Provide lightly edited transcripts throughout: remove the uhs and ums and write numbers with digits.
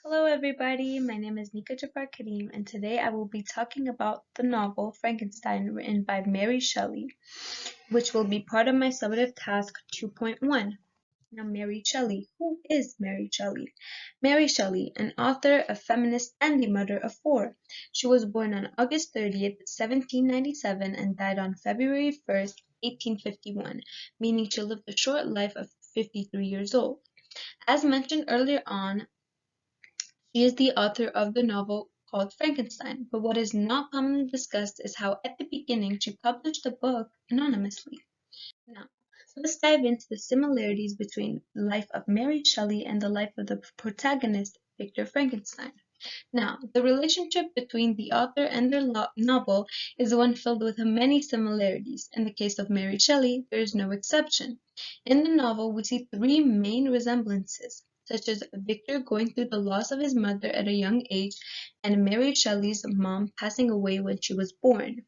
Hello everybody, my name is Nika Jabbar Karim and today I will be talking about the novel Frankenstein written by Mary Shelley, which will be part of my summative task 2.1. Now Mary Shelley, who is Mary Shelley? Mary Shelley, an author, a feminist, and a mother of four. She was born on August 30th, 1797 and died on February 1st, 1851, meaning she lived a short life of 53 years old. As mentioned earlier on, she is the author of the novel called Frankenstein, but what is not commonly discussed is how at the beginning she published the book anonymously. Now, let's dive into the similarities between the life of Mary Shelley and the life of the protagonist, Victor Frankenstein. Now, the relationship between the author and their novel is one filled with many similarities. In the case of Mary Shelley, there is no exception. In the novel, we see three main resemblances, such as Victor going through the loss of his mother at a young age and Mary Shelley's mom passing away when she was born.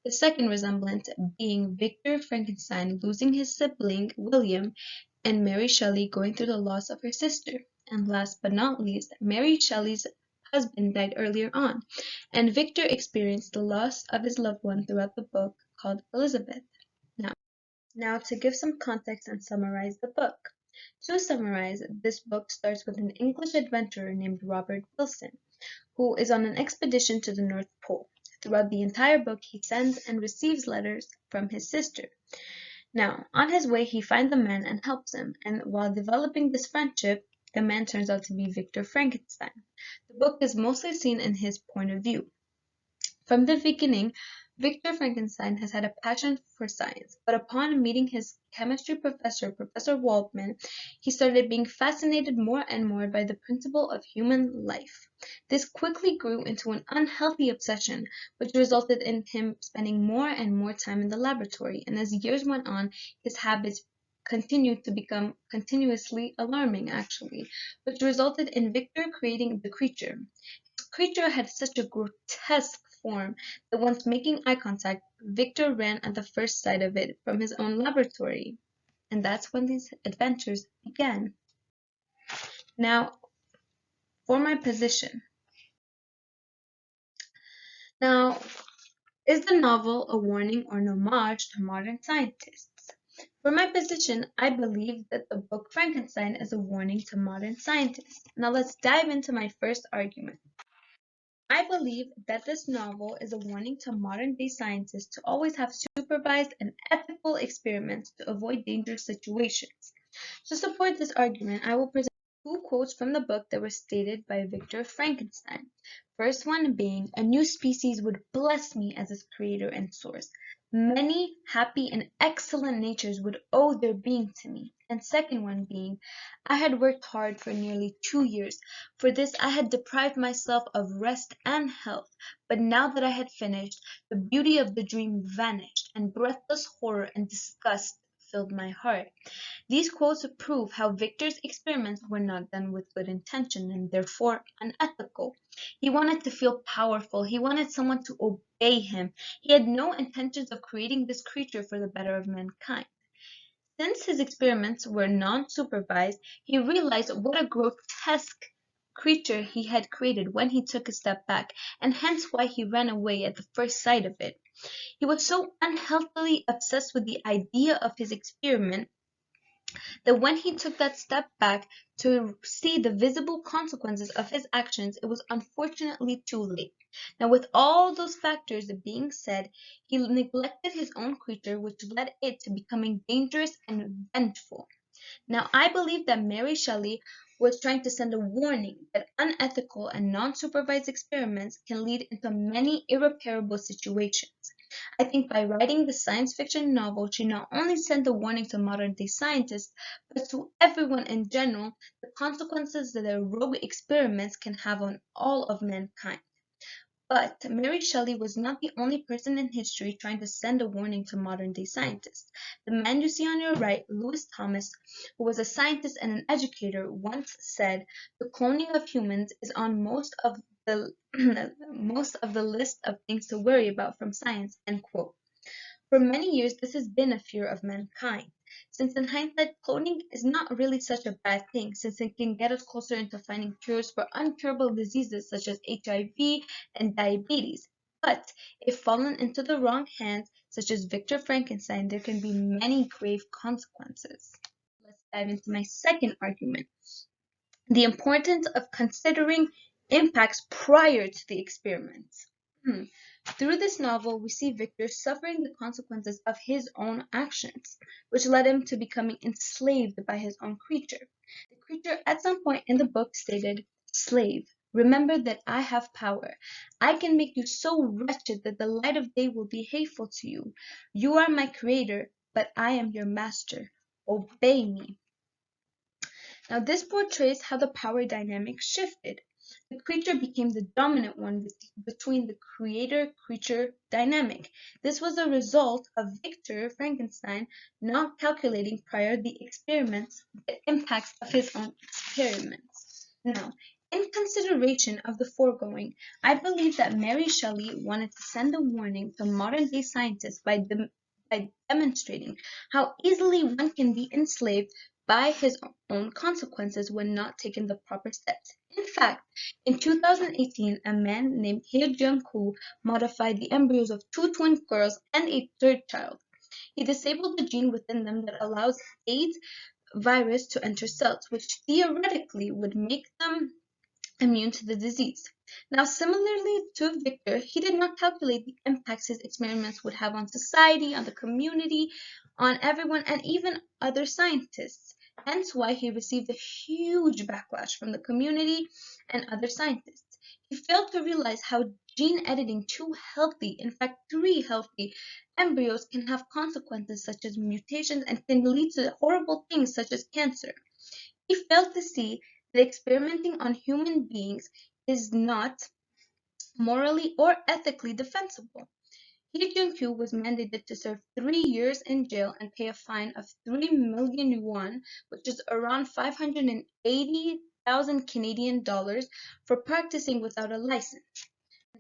The second resemblance being Victor Frankenstein losing his sibling William and Mary Shelley going through the loss of her sister. And last but not least, Mary Shelley's husband died earlier on, and Victor experienced the loss of his loved one throughout the book called Elizabeth. Now, now to give some context and summarize the book. To summarize, this book starts with an English adventurer named Robert Wilson, who is on an expedition to the North Pole. Throughout the entire book, he sends and receives letters from his sister. Now, on his way, he finds a man and helps him, and while developing this friendship, the man turns out to be Victor Frankenstein. The book is mostly seen in his point of view. From the beginning, Victor Frankenstein has had a passion for science, but upon meeting his chemistry professor, Professor Waldman, he started being fascinated more and more by the principle of human life. This quickly grew into an unhealthy obsession, which resulted in him spending more and more time in the laboratory, and as years went on, his habits continued to become continuously alarming, actually, which resulted in Victor creating the creature. His creature had such a grotesque form that once making eye contact, Victor ran at the first sight of it from his own laboratory. And that's when these adventures began. Now, for my position. Now, is the novel a warning or an homage to modern scientists? For my position, I believe that the book Frankenstein is a warning to modern scientists. Now let's dive into my first argument. I believe that this novel is a warning to modern-day scientists to always have supervised and ethical experiments to avoid dangerous situations. To support this argument, I will present two quotes from the book that were stated by Victor Frankenstein. First one being, "A new species would bless me as its creator and source. Many happy and excellent natures would owe their being to me." And second one being, "I had worked hard for nearly 2 years. For this I had deprived myself of rest and health, but now that I had finished, the beauty of the dream vanished, and breathless horror and disgust filled my heart." These quotes prove how Victor's experiments were not done with good intention and therefore unethical. He wanted to feel powerful. He wanted someone to obey him. He had no intentions of creating this creature for the better of mankind. Since his experiments were non-supervised, he realized what a grotesque creature he had created when he took a step back, and hence why he ran away at the first sight of it. He was so unhealthily obsessed with the idea of his experiment that when he took that step back to see the visible consequences of his actions, it was unfortunately too late. Now, with all those factors being said, he neglected his own creature, which led it to becoming dangerous and vengeful. Now, I believe that Mary Shelley was trying to send a warning that unethical and non-supervised experiments can lead into many irreparable situations. I think by writing the science fiction novel, she not only sent a warning to modern-day scientists, but to everyone in general, the consequences that their rogue experiments can have on all of mankind. But Mary Shelley was not the only person in history trying to send a warning to modern-day scientists. The man you see on your right, Lewis Thomas, who was a scientist and an educator, once said, "The cloning of humans is on most of the most of the list of things to worry about from science." End quote. For many years, this has been a fear of mankind. since in hindsight, cloning is not really such a bad thing, since it can get us closer into finding cures for incurable diseases such as HIV and diabetes. But if fallen into the wrong hands, such as Victor Frankenstein, there can be many grave consequences. Let's dive into my second argument. The importance of considering impacts prior to the experiments. Through this novel, we see Victor suffering the consequences of his own actions, which led him to becoming enslaved by his own creature. The creature at some point in the book stated, "Slave, remember that I have power. I can make you so wretched that the light of day will be hateful to you. You are my creator, but I am your master. Obey me." Now, this portrays how the power dynamic shifted. The creature became the dominant one between the creator-creature dynamic. This was a result of Victor Frankenstein not calculating prior the impacts of his own experiments. Now, in consideration of the foregoing, I believe that Mary Shelley wanted to send a warning to modern-day scientists by demonstrating how easily one can be enslaved by his own consequences when not taking the proper steps. In fact, in 2018, a man named He Jung-koo modified the embryos of two twin girls and a third child. He disabled the gene within them that allows AIDS virus to enter cells, which theoretically would make them immune to the disease. Now, similarly to Victor, he did not calculate the impacts his experiments would have on society, on the community, on everyone, and even other scientists. Hence why he received a huge backlash from the community and other scientists. He failed to realize how gene editing two healthy, in fact three healthy, embryos can have consequences such as mutations and can lead to horrible things such as cancer. He failed to see that experimenting on human beings is not morally or ethically defensible. He Jun-kyu was mandated to serve 3 years in jail and pay a fine of 3 million yuan, which is around 580,000 Canadian dollars, for practicing without a license.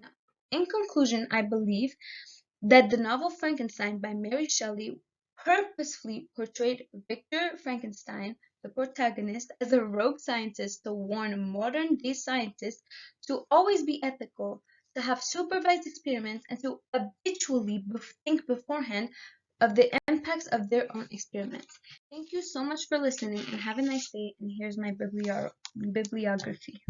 Now, in conclusion, I believe that the novel Frankenstein by Mary Shelley purposefully portrayed Victor Frankenstein, the protagonist, as a rogue scientist to warn modern-day scientists to always be ethical, to have supervised experiments, and to habitually think beforehand of the impacts of their own experiments. Thank you so much for listening, and have a nice day, and here's my bibliography.